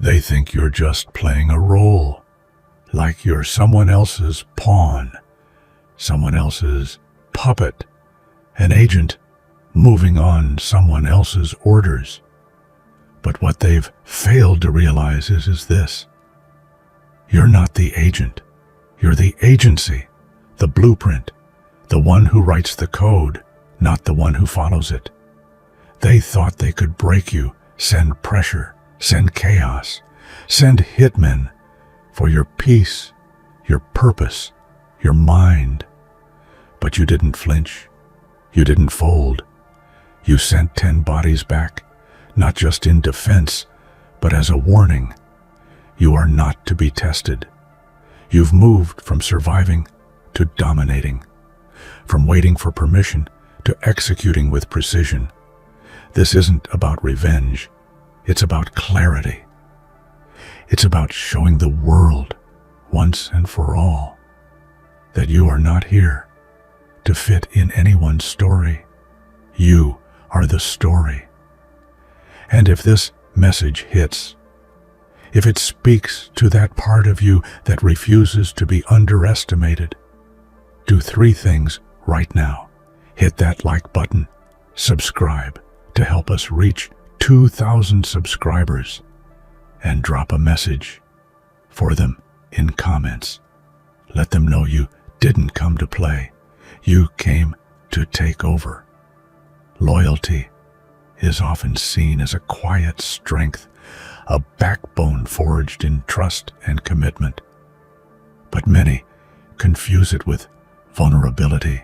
They think you're just playing a role, like you're someone else's pawn, someone else's puppet, an agent moving on someone else's orders. But what they've failed to realize is this. You're not the agent. You're the agency, the blueprint, the one who writes the code, not the one who follows it. They thought they could break you, send pressure, send chaos, send hitmen for your peace, your purpose, your mind. But you didn't flinch. You didn't fold. You sent 10 bodies back, not just in defense, but as a warning. You are not to be tested. You've moved from surviving to dominating, from waiting for permission to executing with precision. This isn't about revenge. It's about clarity. It's about showing the world, once and for all, that you are not here to fit in anyone's story. You are the story. And if this message hits, if it speaks to that part of you that refuses to be underestimated, do 3 things right now. Hit that like button, subscribe to help us reach 2,000 subscribers, and drop a message for them in comments. Let them know you didn't come to play. You came to take over. Loyalty is often seen as a quiet strength, a backbone forged in trust and commitment. But many confuse it with vulnerability,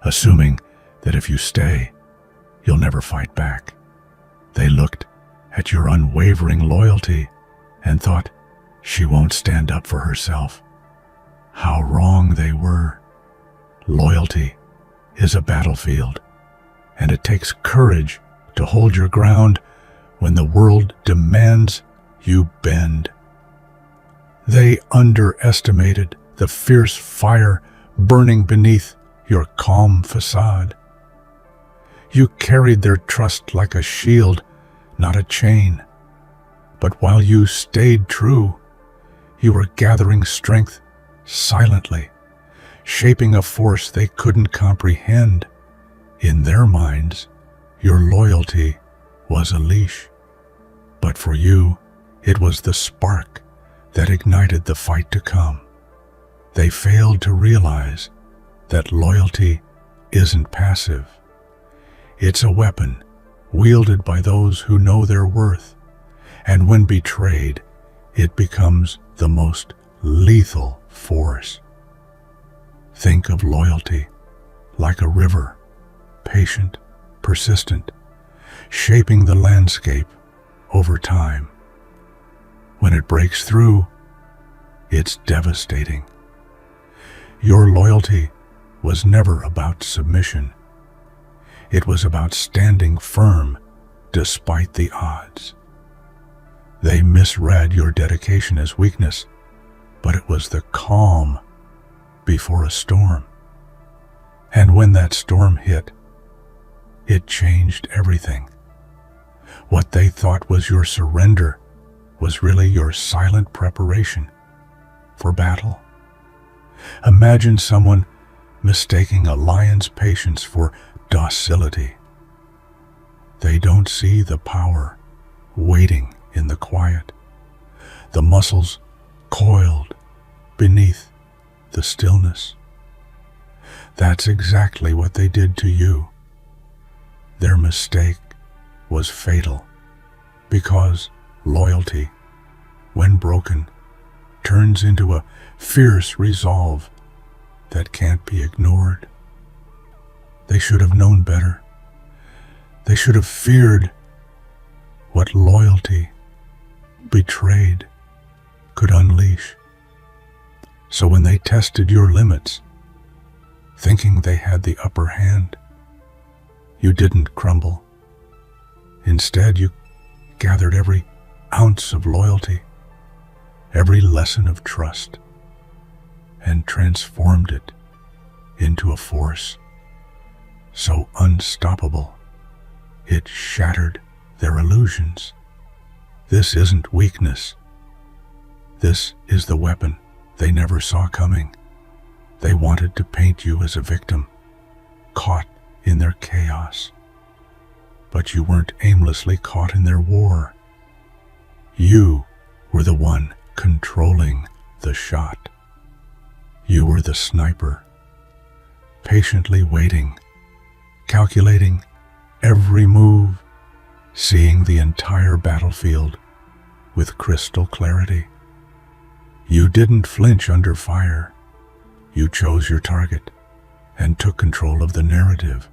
assuming that if you stay, you'll never fight back. They looked at your unwavering loyalty and thought, she won't stand up for herself. How wrong they were. Loyalty is a battlefield, and it takes courage to hold your ground when the world demands you bend. They underestimated the fierce fire burning beneath your calm facade. You carried their trust like a shield, not a chain. But while you stayed true, you were gathering strength silently, shaping a force they couldn't comprehend. In their minds, your loyalty was a leash. But for you, it was the spark that ignited the fight to come. They failed to realize that loyalty isn't passive. It's a weapon wielded by those who know their worth, and when betrayed, it becomes the most lethal force. Think of loyalty like a river, patient, persistent, shaping the landscape over time. When it breaks through, it's devastating. Your loyalty was never about submission. It was about standing firm despite the odds. They misread your dedication as weakness, but it was the calm before a storm. And when that storm hit, it changed everything. What they thought was your surrender was really your silent preparation for battle. Imagine someone mistaking a lion's patience for docility. They don't see the power waiting in the quiet, the muscles coiled beneath the stillness. That's exactly what they did to you. Their mistake was fatal, because loyalty, when broken, turns into a fierce resolve that can't be ignored. They should have known better. They should have feared what loyalty, betrayed, could unleash. So when they tested your limits, thinking they had the upper hand, you didn't crumble. Instead, you gathered every ounce of loyalty, every lesson of trust, and transformed it into a force so unstoppable it shattered their illusions. This isn't weakness. This is the weapon they never saw coming. They wanted to paint you as a victim, caught in their chaos. But you weren't aimlessly caught in their war. You were the one controlling the shot. You were the sniper, patiently waiting, calculating every move, seeing the entire battlefield with crystal clarity. You didn't flinch under fire. You chose your target and took control of the narrative.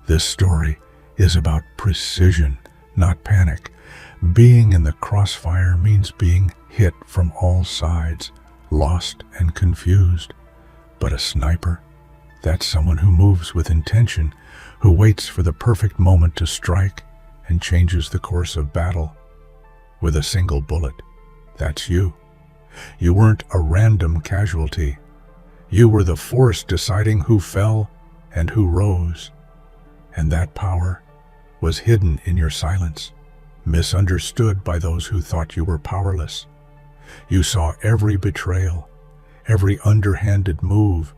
This story is about precision, not panic. Being in the crossfire means being hit from all sides, lost and confused. But a sniper, that's someone who moves with intention, who waits for the perfect moment to strike and changes the course of battle with a single bullet. That's you. You weren't a random casualty. You were the force deciding who fell and who rose. And that power was hidden in your silence, misunderstood by those who thought you were powerless. You saw every betrayal, every underhanded move,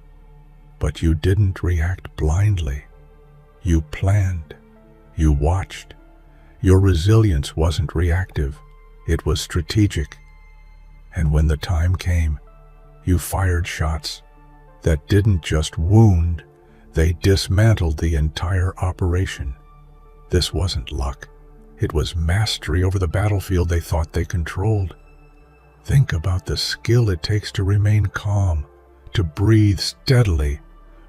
but you didn't react blindly. You planned. You watched. Your resilience wasn't reactive. It was strategic. And when the time came, you fired shots that didn't just wound, they dismantled the entire operation. This wasn't luck. It was mastery over the battlefield they thought they controlled. Think about the skill it takes to remain calm, to breathe steadily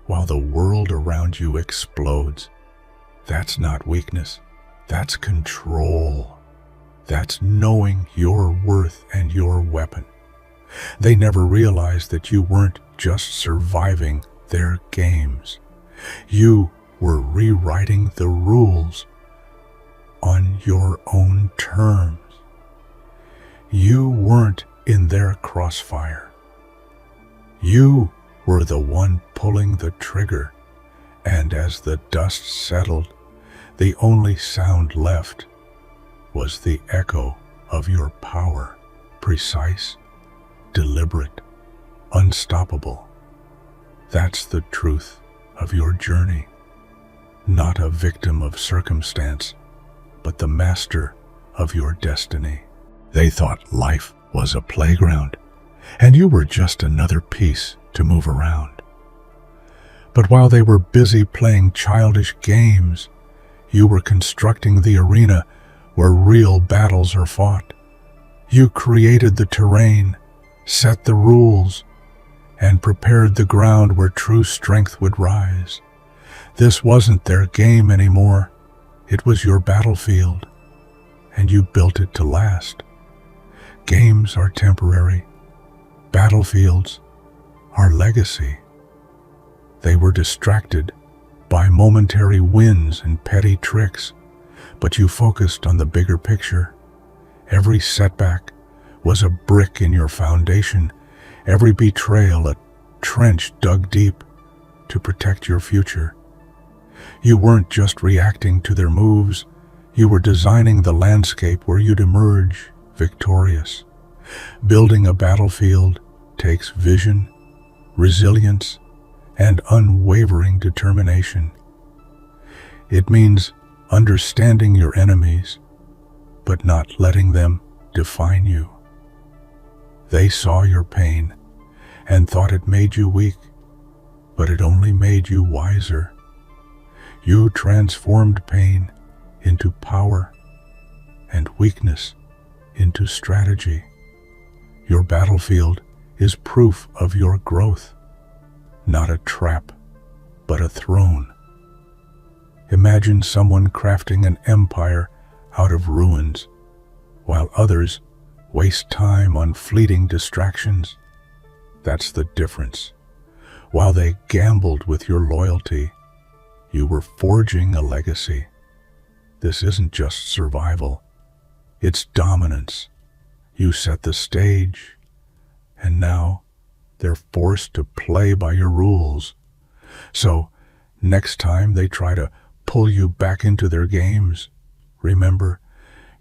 while the world around you explodes. That's not weakness. That's control. That's knowing your worth and your weapon. They never realized that you weren't just surviving their games. You were rewriting the rules on your own terms. You weren't in their crossfire. You were the one pulling the trigger, and as the dust settled, the only sound left was the echo of your power, precise, deliberate, unstoppable. That's the truth of your journey. Not a victim of circumstance, but the master of your destiny. They thought life was a playground, and you were just another piece to move around. But while they were busy playing childish games, you were constructing the arena where real battles are fought. You created the terrain, set the rules, and prepared the ground where true strength would rise. This wasn't their game anymore. It was your battlefield, and you built it to last. Games are temporary. Battlefields are legacy. They were distracted by momentary wins and petty tricks, but you focused on the bigger picture. Every setback was a brick in your foundation, every betrayal a trench dug deep to protect your future. You weren't just reacting to their moves, you were designing the landscape where you'd emerge victorious. Building a battlefield takes vision, resilience, and unwavering determination. It means understanding your enemies, but not letting them define you. They saw your pain and thought it made you weak, but it only made you wiser. You transformed pain into power and weakness into strategy. Your battlefield is proof of your growth, not a trap, but a throne. Imagine someone crafting an empire out of ruins, while others waste time on fleeting distractions. That's the difference. While they gambled with your loyalty, you were forging a legacy. This isn't just survival, it's dominance. You set the stage, and now they're forced to play by your rules. So, next time they try to pull you back into their games, remember,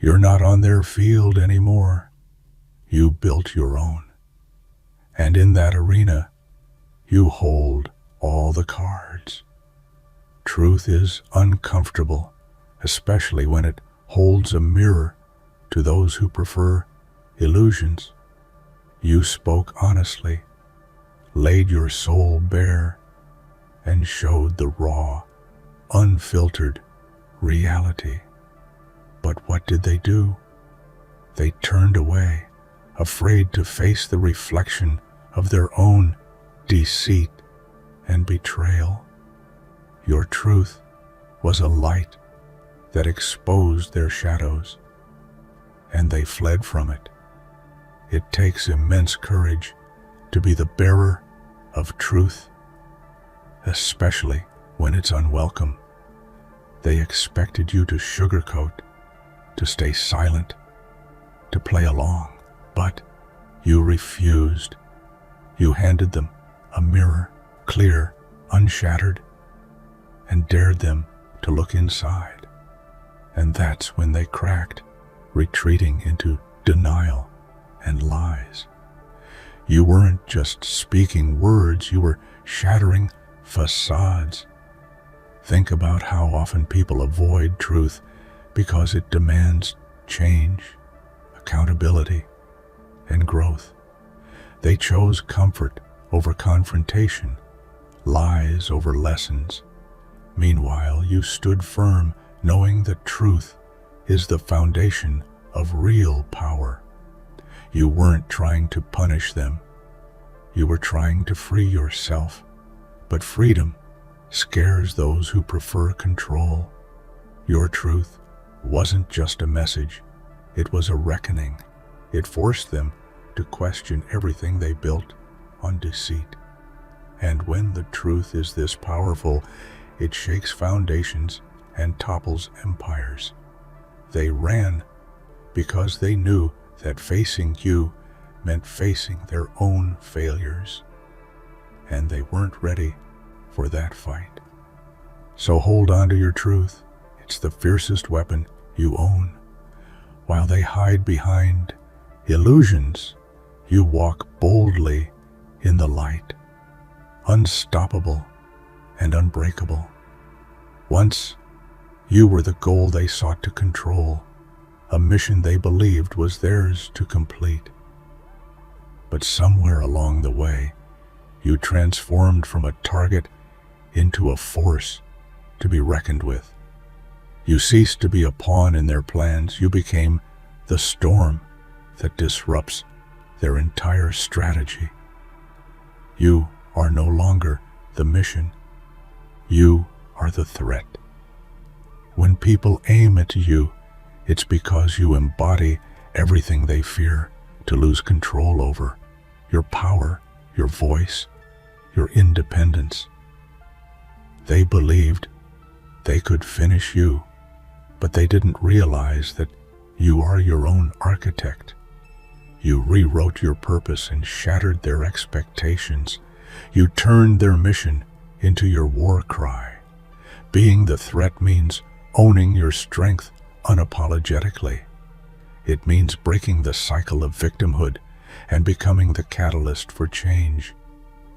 You're not on their field anymore. You built your own. And in that arena, you hold all the cards. Truth is uncomfortable, especially when it holds a mirror to those who prefer illusions. You spoke honestly, laid your soul bare, and showed the raw, unfiltered reality. But what did they do? They turned away, afraid to face the reflection of their own deceit and betrayal. Your truth was a light that exposed their shadows, and they fled from it. It takes immense courage to be the bearer of truth, especially when it's unwelcome. They expected you to sugarcoat, to stay silent, to play along, but you refused. You handed them a mirror, clear, unshattered, and dared them to look inside. And that's when they cracked, retreating into denial and lies. You weren't just speaking words, you were shattering facades. Think about how often people avoid truth because it demands change, accountability, and growth. They chose comfort over confrontation, lies over lessons. Meanwhile, you stood firm, knowing that truth is the foundation of real power. You weren't trying to punish them. You were trying to free yourself. But freedom scares those who prefer control. Your truth wasn't just a message. It was a reckoning. It forced them to question everything they built on deceit. And when the truth is this powerful, it shakes foundations and topples empires. They ran because they knew that facing you meant facing their own failures. And they weren't ready for that fight. So hold on to your truth. It's the fiercest weapon you own. While they hide behind illusions, you walk boldly in the light, unstoppable and unbreakable. Once, you were the goal they sought to control, a mission they believed was theirs to complete. But somewhere along the way, you transformed from a target into a force to be reckoned with. You ceased to be a pawn in their plans. You became the storm that disrupts their entire strategy. You are no longer the mission. You are the threat. When people aim at you, it's because you embody everything they fear to lose control over: your power, your voice, your independence. They believed they could finish you, but they didn't realize that you are your own architect. You rewrote your purpose and shattered their expectations. You turned their mission into your war cry. Being the threat means owning your strength unapologetically. It means breaking the cycle of victimhood and becoming the catalyst for change.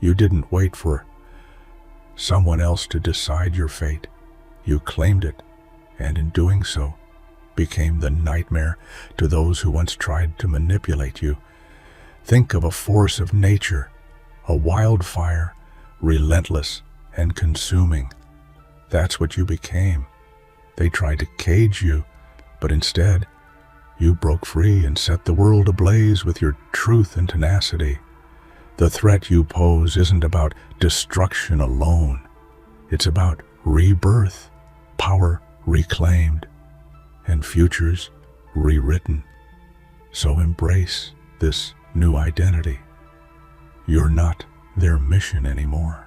You didn't wait for someone else to decide your fate. You claimed it, and in doing so, became the nightmare to those who once tried to manipulate you. Think of a force of nature, a wildfire, relentless and consuming. That's what you became. They tried to cage you, but instead, you broke free and set the world ablaze with your truth and tenacity. The threat you pose isn't about destruction alone. It's about rebirth, power reclaimed, and futures rewritten. So embrace this new identity. You're not their mission anymore.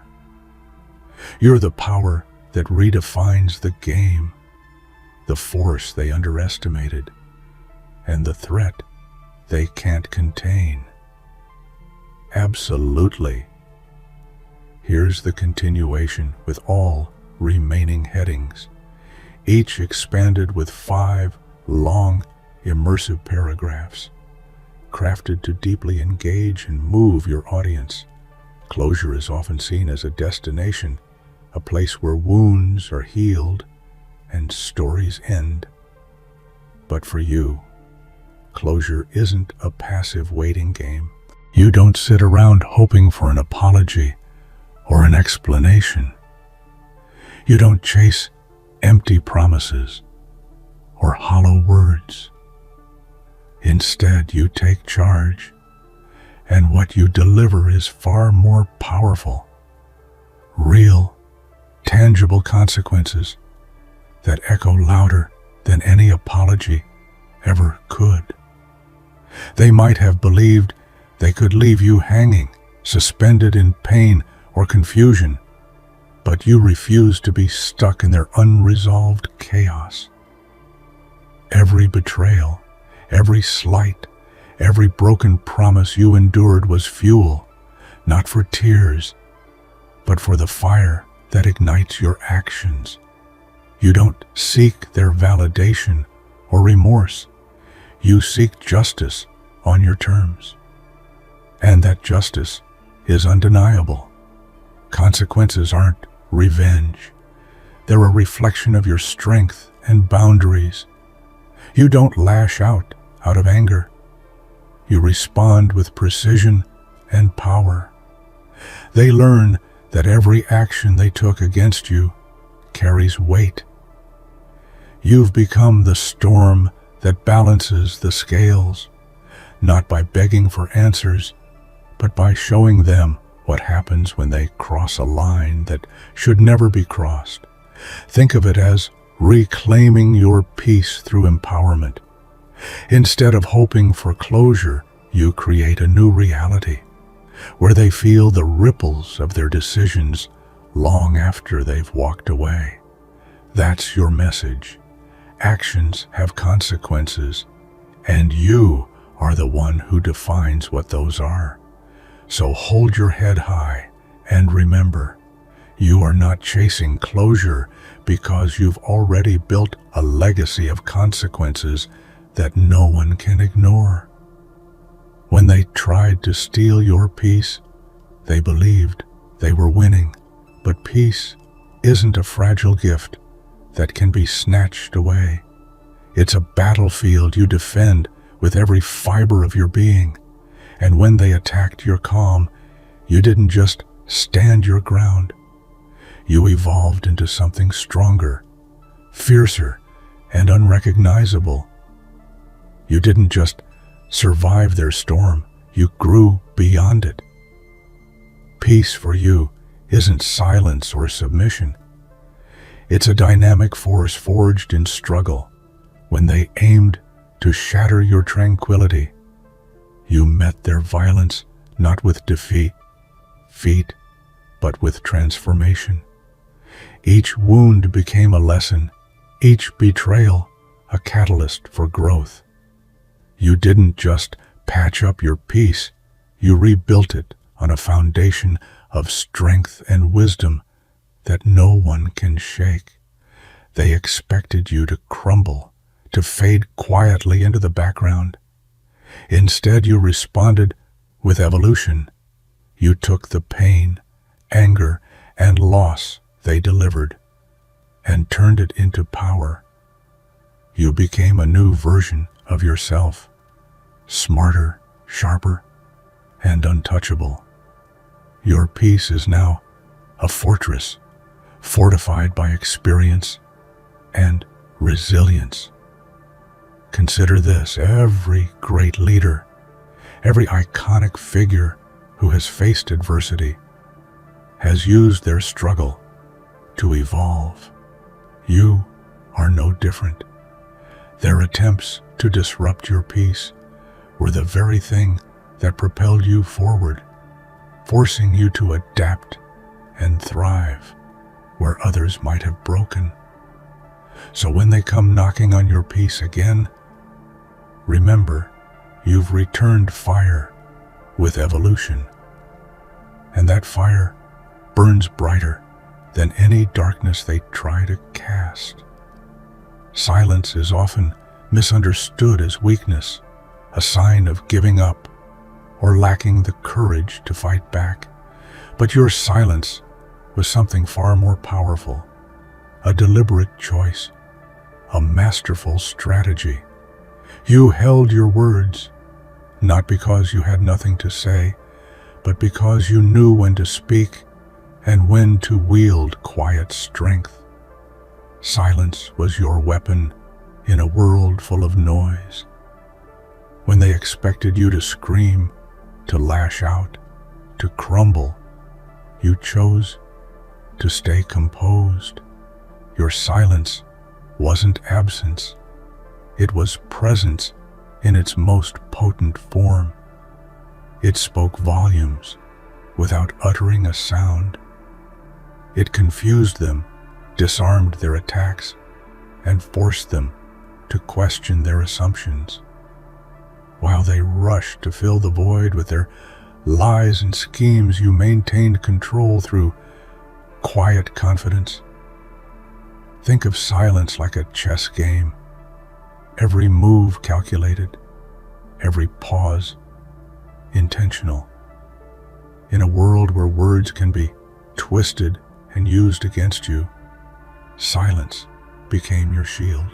You're the power that redefines the game, the force they underestimated, and the threat they can't contain. Absolutely. Here's the continuation with all remaining headings, each expanded with 5 long immersive paragraphs, crafted to deeply engage and move your audience. Closure is often seen as a destination, a place where wounds are healed and stories end. But for you, closure isn't a passive waiting game. You don't sit around hoping for an apology or an explanation. You don't chase empty promises or hollow words. Instead, you take charge, and what you deliver is far more powerful. Real, tangible consequences that echo louder than any apology ever could. They might have believed they could leave you hanging, suspended in pain or confusion, but you refuse to be stuck in their unresolved chaos. Every betrayal, every slight, every broken promise you endured was fuel, not for tears, but for the fire that ignites your actions. You don't seek their validation or remorse. You seek justice on your terms. And that justice is undeniable. Consequences aren't revenge. They're a reflection of your strength and boundaries. You don't lash out of anger. You respond with precision and power. They learn that every action they took against you carries weight. You've become the storm that balances the scales, not by begging for answers, but by showing them what happens when they cross a line that should never be crossed. Think of it as reclaiming your peace through empowerment. Instead of hoping for closure, you create a new reality where they feel the ripples of their decisions long after they've walked away. That's your message. Actions have consequences, and you are the one who defines what those are. So hold your head high and remember, you are not chasing closure because you've already built a legacy of consequences that no one can ignore. When they tried to steal your peace, they believed they were winning. But peace isn't a fragile gift that can be snatched away. It's a battlefield you defend with every fiber of your being. And when they attacked your calm, you didn't just stand your ground. You evolved into something stronger, fiercer, and unrecognizable. You didn't just survive their storm, you grew beyond it. Peace for you isn't silence or submission. It's a dynamic force forged in struggle. When they aimed to shatter your tranquility, you met their violence not with defeat, but with transformation. Each wound became a lesson, each betrayal a catalyst for growth. You didn't just patch up your peace, you rebuilt it on a foundation of strength and wisdom that no one can shake. They expected you to crumble, to fade quietly into the background. Instead, you responded with evolution. You took the pain, anger, and loss they delivered and turned it into power. You became a new version of yourself, smarter, sharper, and untouchable. Your peace is now a fortress, fortified by experience and resilience. Consider this: every great leader, every iconic figure who has faced adversity has used their struggle to evolve. You are no different. Their attempts to disrupt your peace were the very thing that propelled you forward, forcing you to adapt and thrive where others might have broken. So when they come knocking on your peace again, remember, you've returned fire with evolution. And that fire burns brighter than any darkness they try to cast. Silence is often misunderstood as weakness, a sign of giving up or lacking the courage to fight back. But your silence was something far more powerful, a deliberate choice, a masterful strategy. You held your words, not because you had nothing to say, but because you knew when to speak and when to wield quiet strength. Silence was your weapon in a world full of noise. When they expected you to scream, to lash out, to crumble, you chose to stay composed. Your silence wasn't absence. It was presence in its most potent form. It spoke volumes without uttering a sound. It confused them, disarmed their attacks, and forced them to question their assumptions. While they rushed to fill the void with their lies and schemes, you maintained control through quiet confidence. Think of silence like a chess game. Every move calculated, every pause intentional. In a world where words can be twisted and used against you, silence became your shield.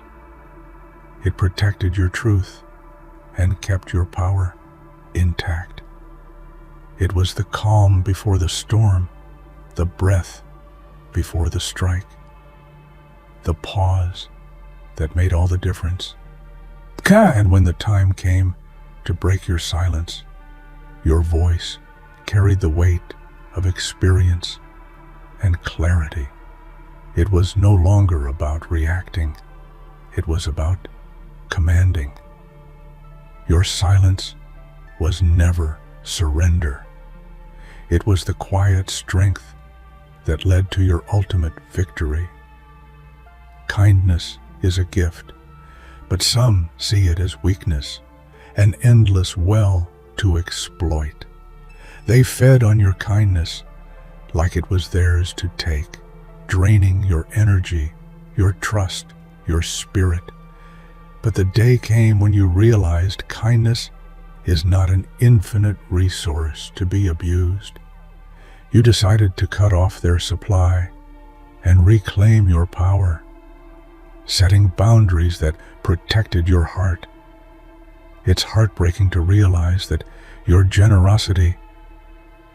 It protected your truth and kept your power intact. It was the calm before the storm, the breath before the strike, the pause that made all the difference. And when the time came to break your silence, your voice carried the weight of experience and clarity. It was no longer about reacting. It was about commanding. Your silence was never surrender. It was the quiet strength that led to your ultimate victory. Kindness is a gift, but some see it as weakness, an endless well to exploit. They fed on your kindness like it was theirs to take, draining your energy, your trust, your spirit. But the day came when you realized kindness is not an infinite resource to be abused. You decided to cut off their supply and reclaim your power, setting boundaries that protected your heart. It's heartbreaking to realize that your generosity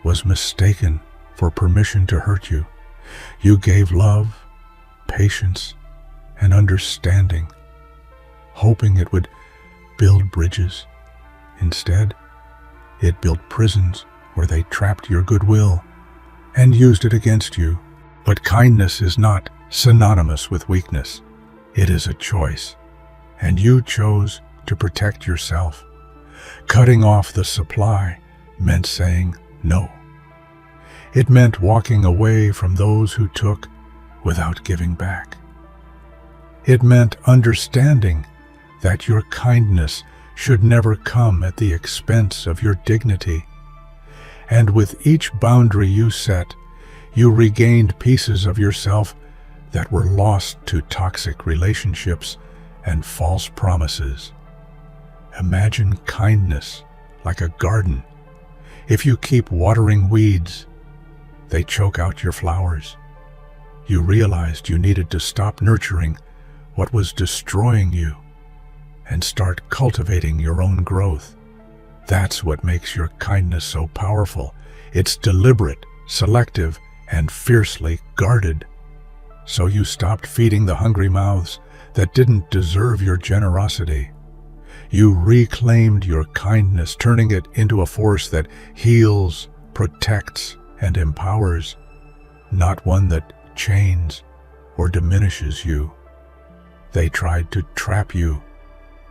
was mistaken for permission to hurt you. You gave love, patience, and understanding, hoping it would build bridges. Instead, it built prisons where they trapped your goodwill and used it against you. But kindness is not synonymous with weakness. It is a choice, and you chose to protect yourself. Cutting off the supply meant saying no. It meant walking away from those who took without giving back. It meant understanding that your kindness should never come at the expense of your dignity. And with each boundary you set, you regained pieces of yourself that were lost to toxic relationships and false promises. Imagine kindness like a garden. If you keep watering weeds, they choke out your flowers. You realized you needed to stop nurturing what was destroying you and start cultivating your own growth. That's what makes your kindness so powerful. It's deliberate, selective, and fiercely guarded. So you stopped feeding the hungry mouths that didn't deserve your generosity. You reclaimed your kindness, turning it into a force that heals, protects, and empowers, not one that chains or diminishes you. They tried to trap you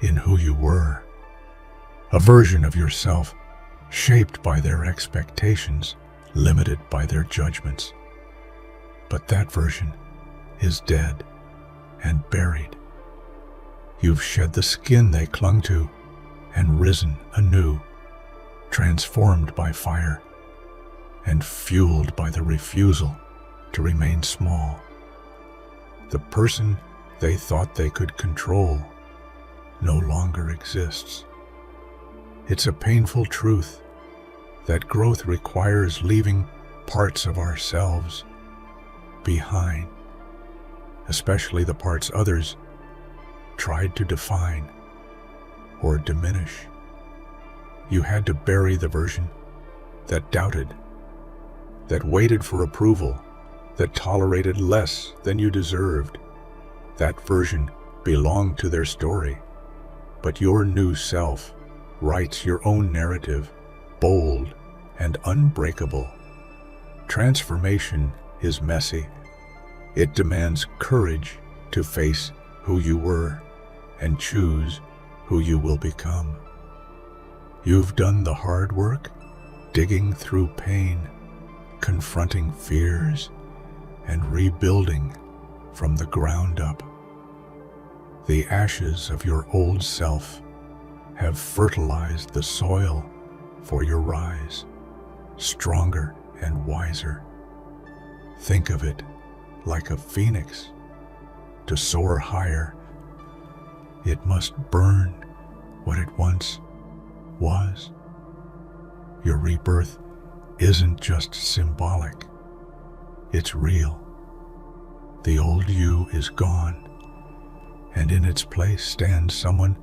in who you were, a version of yourself shaped by their expectations, limited by their judgments. But that version is dead and buried. You've shed the skin they clung to and risen anew, transformed by fire and fueled by the refusal to remain small. The person they thought they could control no longer exists. It's a painful truth that growth requires leaving parts of ourselves behind, especially the parts others tried to define or diminish. You had to bury the version that doubted, that waited for approval, that tolerated less than you deserved. That version belonged to their story, but your new self writes your own narrative, bold and unbreakable. Transformation is messy. It demands courage to face who you were and choose who you will become. You've done the hard work, digging through pain, confronting fears, and rebuilding from the ground up. The ashes of your old self have fertilized the soil for your rise, stronger and wiser. Think of it like a phoenix. To soar higher, it must burn what it once was. Your rebirth isn't just symbolic, it's real. The old you is gone, and in its place stands someone